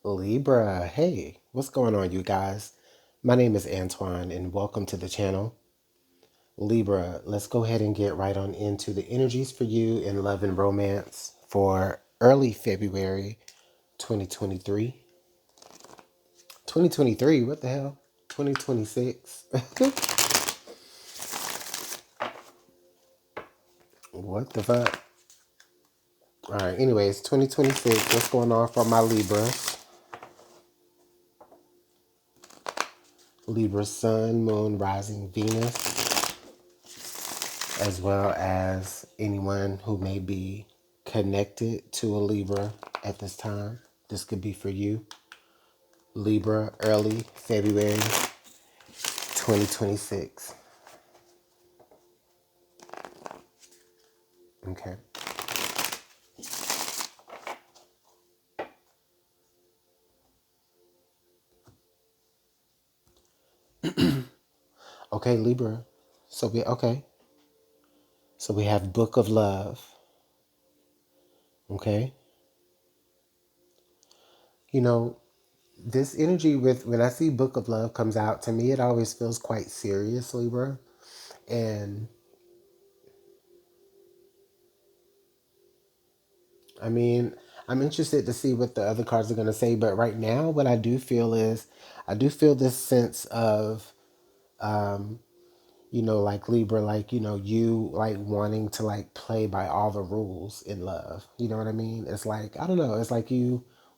Libra, hey, what's going on, you guys? My name is Antoine, and welcome to the channel. Libra, let's go ahead and get right on into the energies for you in love and romance for early February 2023. 2023, what the hell? 2026? What the fuck? All right, anyways, 2026, what's going on for my Libras? Libra Sun, Moon, Rising, Venus, as well as anyone who may be connected to a Libra at this time. This could be for you. Libra, early February 2026. Okay. Okay, Libra. Okay. So we have Book of Love. Okay. You know, this energy with when I see Book of Love comes out, to me it always feels quite serious, Libra. And I mean, I'm interested to see what the other cards are going to say, but right now, what I do feel is I do feel this sense of, like Libra, like, you like wanting to like play by all the rules in love. You know what I mean? It's like, I don't know, it's like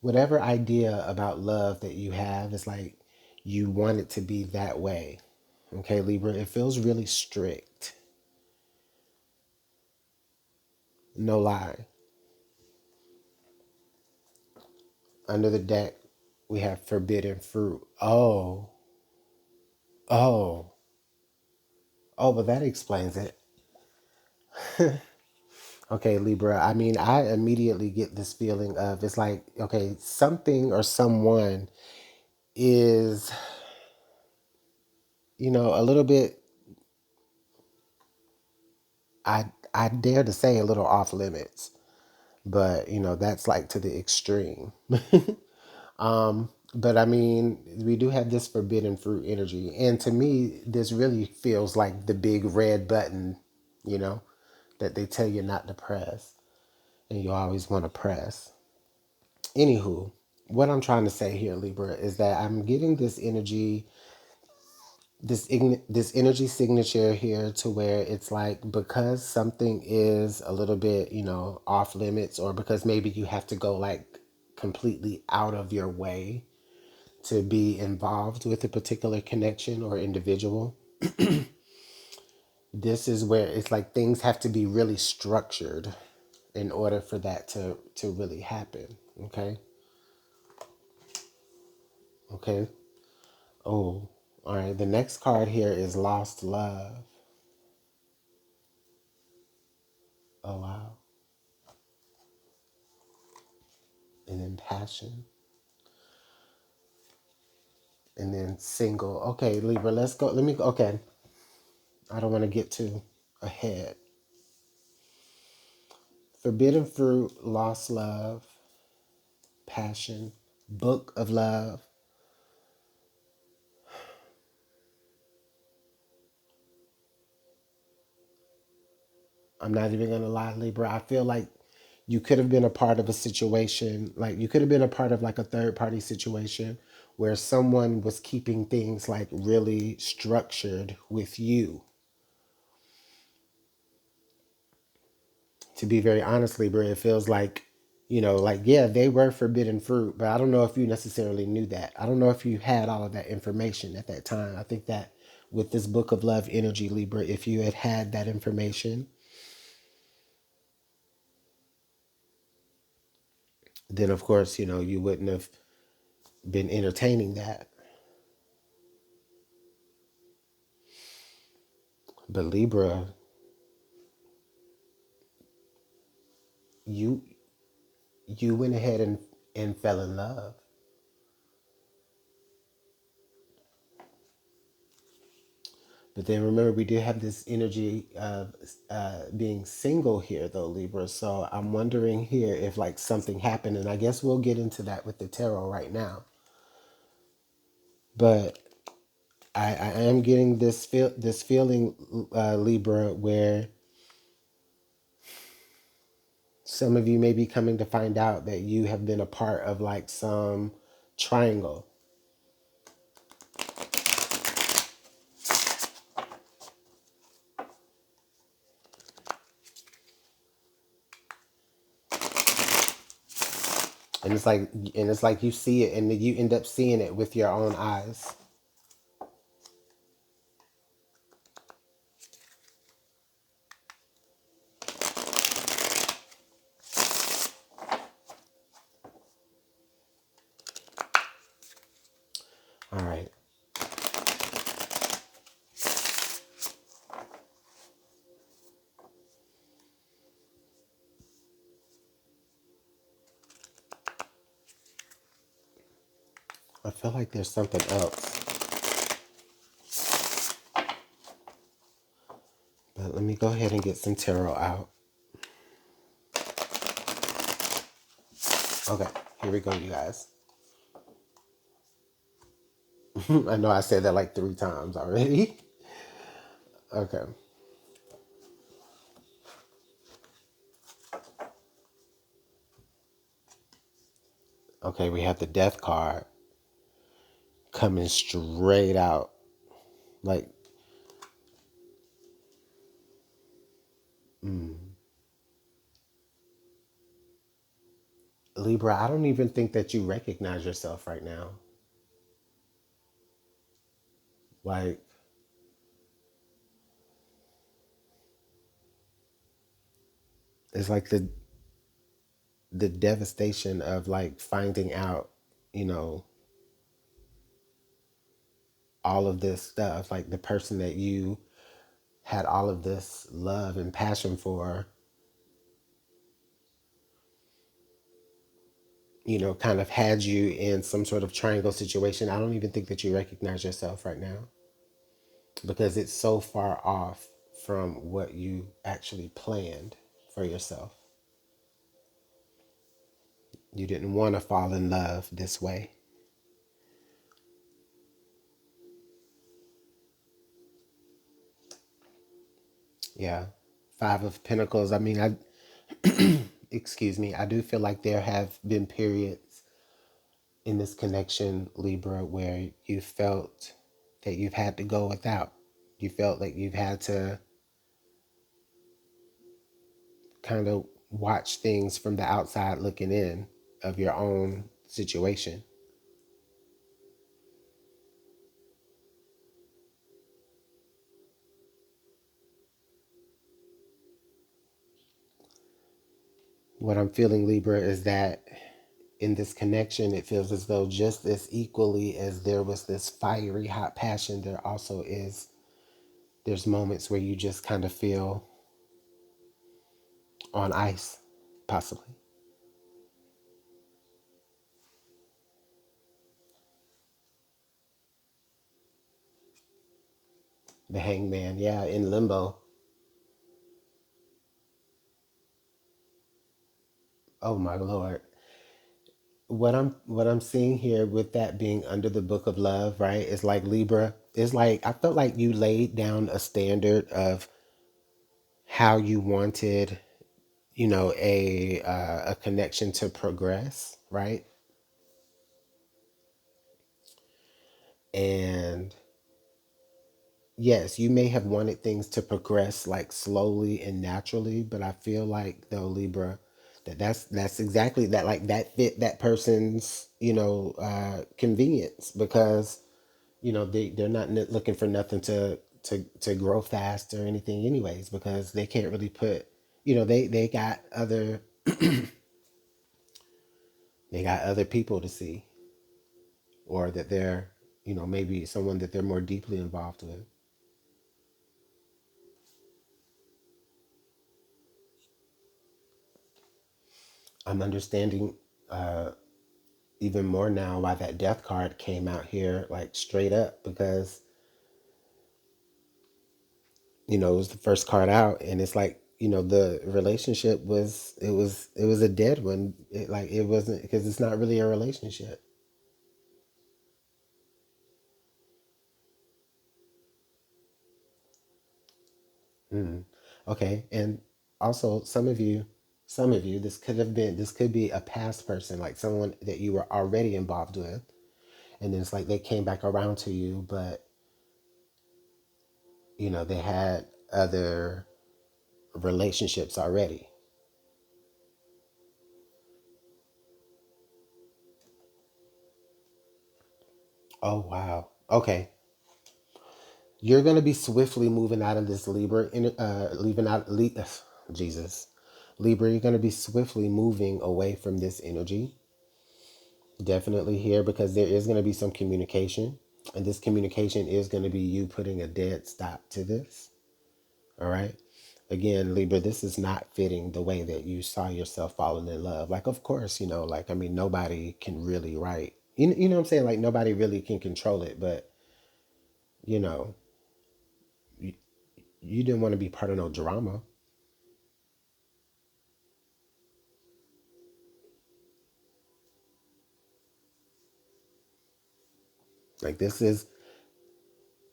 whatever idea about love that you have, it's like you want it to be that way. Okay, Libra, it feels really strict. No lie. Under the deck, we have forbidden fruit. Oh. Oh, but that explains it. Okay, Libra. I mean, I immediately get this feeling of it's like, okay, something or someone is, a little bit, I dare to say a little off limits, but that's like to the extreme. But I mean, we do have this forbidden fruit energy, and to me, this really feels like the big red button, you know, that they tell you not to press, and you always want to press. Anywho, what I'm trying to say here, Libra, is that I'm getting this energy, this energy signature here to where it's like because something is a little bit, off limits, or because maybe you have to go like completely out of your way to be involved with a particular connection or individual. This is where it's like things have to be really structured in order for that to really happen. Okay. Okay. Oh, all right. The next card here is Lost Love. Oh, wow. And then Passion. And then Single. Okay, Libra, let's go. Okay. I don't want to get too ahead. Forbidden Fruit, Lost Love, Passion, Book of Love. I'm not even going to lie, Libra. I feel like you could have been a part of a situation, like you could have been a part of like a third party situation where someone was keeping things like really structured with you. To be very honest, Libra, it feels like, like, yeah, they were forbidden fruit, but I don't know if you necessarily knew that. I don't know if you had all of that information at that time. I think that with this Book of Love energy, Libra, if you had had that information, then of course, you wouldn't have been entertaining that. But Libra, you you went ahead and fell in love. But then remember, we do have this energy of being single here, though, Libra. So I'm wondering here if like something happened, and I guess we'll get into that with the tarot right now. But I am getting this feeling, Libra, where some of you may be coming to find out that you have been a part of like some triangle. And it's like you see it and you end up seeing it with your own eyes. All right. I feel like there's something else. But let me go ahead and get some tarot out. Okay, here we go, you guys. I know I said that like 3 times already. Okay. Okay, we have the death card coming straight out. Like, Libra, I don't even think that you recognize yourself right now. Like, it's like the devastation of like finding out, you know, all of this stuff, like the person that you had all of this love and passion for, kind of had you in some sort of triangle situation. I don't even think that you recognize yourself right now because it's so far off from what you actually planned for yourself. You didn't want to fall in love this way. Yeah. Five of Pentacles. I mean, excuse me, I do feel like there have been periods in this connection, Libra, where you felt that you've had to go without. You felt like you've had to kind of watch things from the outside looking in of your own situation. What I'm feeling, Libra, is that in this connection, it feels as though just as equally as there was this fiery, hot passion, there's moments where you just kind of feel on ice, possibly. The hangman, yeah, in limbo. Oh my Lord. What I'm seeing here with that being under the book of love, right? Is like Libra. It's like I felt like you laid down a standard of how you wanted, a connection to progress, right? And yes, you may have wanted things to progress like slowly and naturally, but I feel like though, Libra, that's exactly that, like that fit that person's convenience, because they're not looking for nothing to grow fast or anything anyways, because they can't really put, they got other they got other people to see, or that they're, maybe someone that they're more deeply involved with. I'm understanding even more now why that death card came out here like straight up, because it was the first card out, and it's like, the relationship was a dead one. It wasn't, because it's not really a relationship. Mm. Okay, and also some of you, this could be a past person, like someone that you were already involved with, and then it's like they came back around to you, but they had other relationships already. Oh wow. Okay. You're gonna be swiftly moving out of this Libra, leaving out, Jesus, Libra. You're gonna be swiftly moving away from this energy. Definitely here, because there is gonna be some communication, and this communication is gonna be you putting a dead stop to this. All right. Again, Libra, this is not fitting the way that you saw yourself falling in love. Like, of course, like, I mean, nobody can really write. You know what I'm saying? Like, nobody really can control it, but you know, you, you didn't want to be part of no drama. Like, this is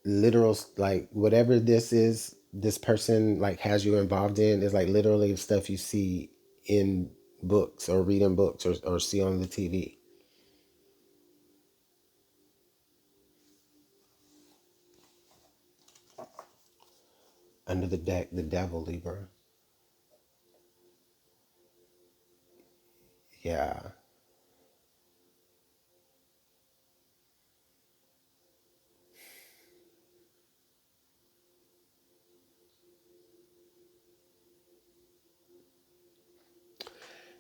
literal, like, whatever this is, this person like has you involved in is like literally stuff you see in books, or read in books, or see on the TV. Under the deck, the devil, Libra. Yeah.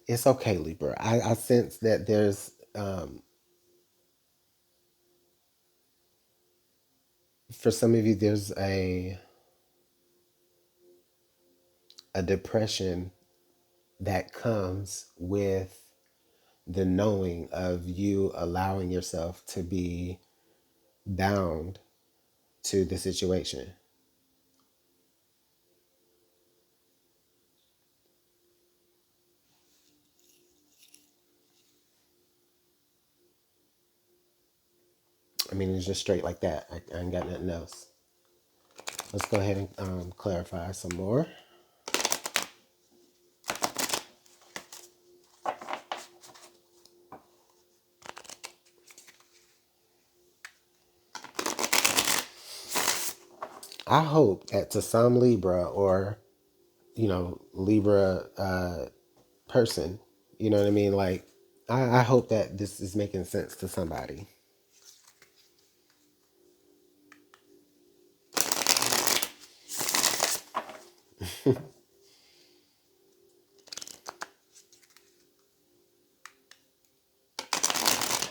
It's okay, Libra. I sense that there's, for some of you, there's a depression that comes with the knowing of you allowing yourself to be bound to the situation. I mean, it's just straight like that. I ain't got nothing else. Let's go ahead and clarify some more. I hope that to some Libra, or Libra person, you know what I mean? Like, I hope that this is making sense to somebody.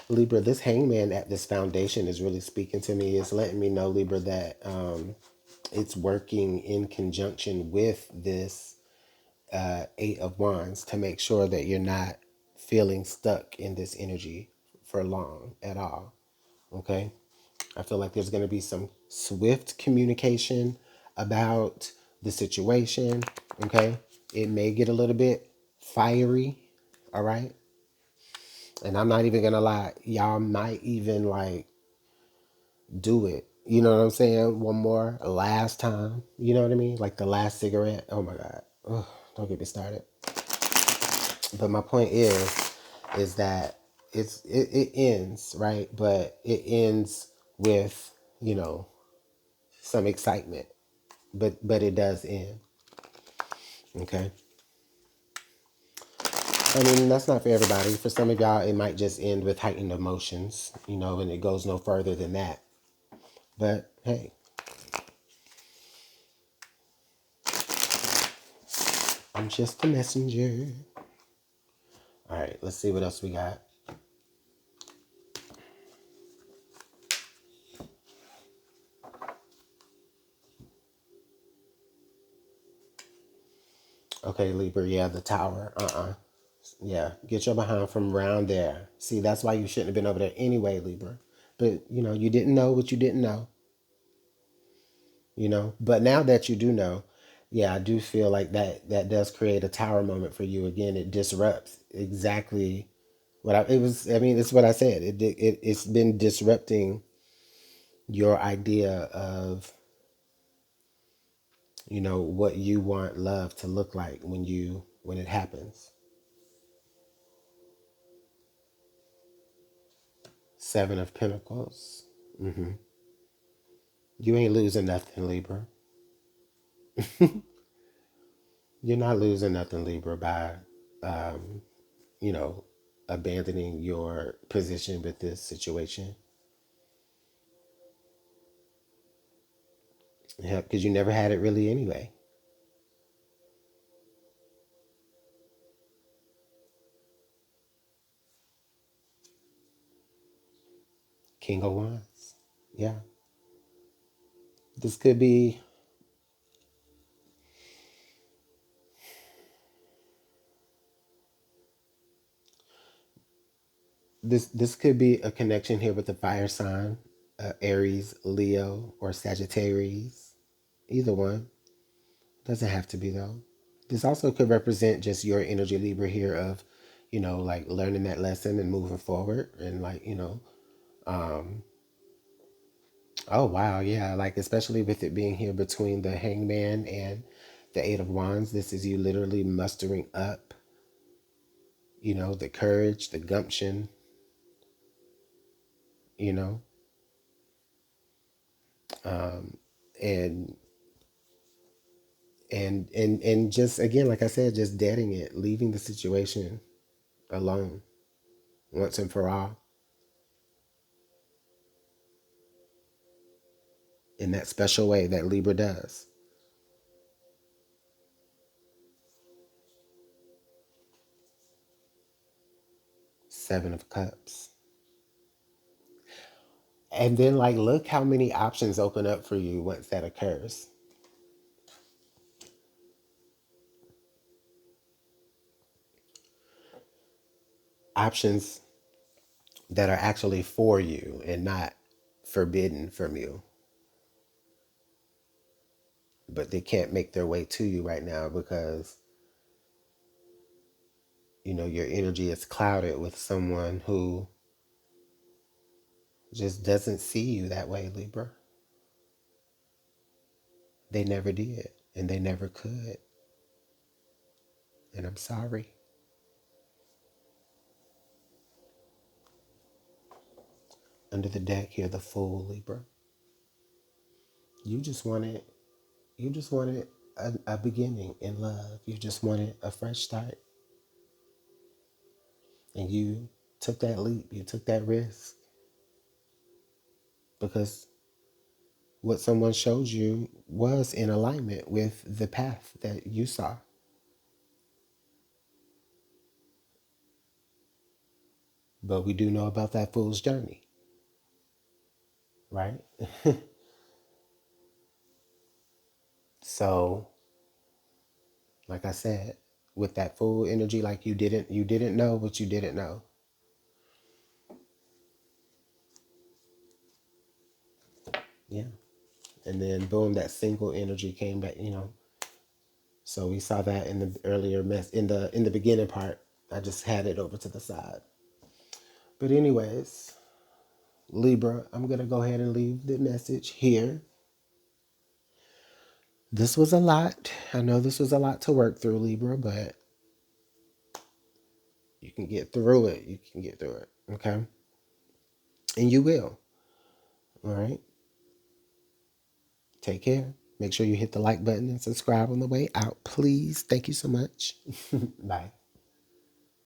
Libra, this hangman at this foundation is really speaking to me. It's letting me know, Libra, that it's working in conjunction with this Eight of Wands to make sure that you're not feeling stuck in this energy for long at all. Okay? I feel like there's going to be some swift communication about the situation. Okay? It may get a little bit fiery. All right? And I'm not even going to lie. Y'all might even like do it. You know what I'm saying? One more, last time. You know what I mean? Like the last cigarette. Oh my God. Ugh, don't get me started. But my point is that it ends, right? But it ends with, you know, some excitement. But it does end. Okay. I mean, that's not for everybody. For some of y'all, it might just end with heightened emotions, and it goes no further than that. But hey, I'm just a messenger. All right, let's see what else we got. Okay, Libra, yeah, the tower. Yeah, get your behind from around there. See, that's why you shouldn't have been over there anyway, Libra. But, you didn't know what you didn't know. you know. But now that you do know, yeah, I do feel like that does create a tower moment for you. Again, it disrupts exactly what it was. I mean, it's what I said. It's been disrupting your idea of, what you want love to look like when it happens. Seven of Pentacles. You ain't losing nothing, Libra. You're not losing nothing, Libra, by um, you know, abandoning your position with this situation. Yeah, because you never had it really anyway. King of Wands. Yeah. This could be this could be a connection here with the fire sign, Aries, Leo, or Sagittarius. Either one. Doesn't have to be though. This also could represent just your energy, Libra, here of, like learning that lesson and moving forward and like, um, oh wow, yeah, like especially with it being here between the Hangman and the Eight of Wands, this is you literally mustering up, the courage, the gumption, you know, um, and and just again, like I said, just deading it, leaving the situation alone once and for all in that special way that Libra does. Seven of Cups. And then, like, look how many options open up for you once that occurs. Options that are actually for you and not forbidden from you, but they can't make their way to you right now because, your energy is clouded with someone who just doesn't see you that way, Libra. They never did, and they never could. And I'm sorry. Under the deck here, the Fool, Libra. You just wanted, you just wanted a beginning in love. You just wanted a fresh start. And you took that leap, you took that risk because what someone showed you was in alignment with the path that you saw. But we do know about that fool's journey, right? So, like I said, with that fool energy, like you didn't know what you didn't know. Yeah. And then boom, that single energy came back. So we saw that in the earlier in the beginning part. I just had it over to the side. But anyways, Libra, I'm going to go ahead and leave the message here. This was a lot. I know this was a lot to work through, Libra, but you can get through it. You can get through it. Okay? And you will. All right? Take care. Make sure you hit the like button and subscribe on the way out, please. Thank you so much. Bye.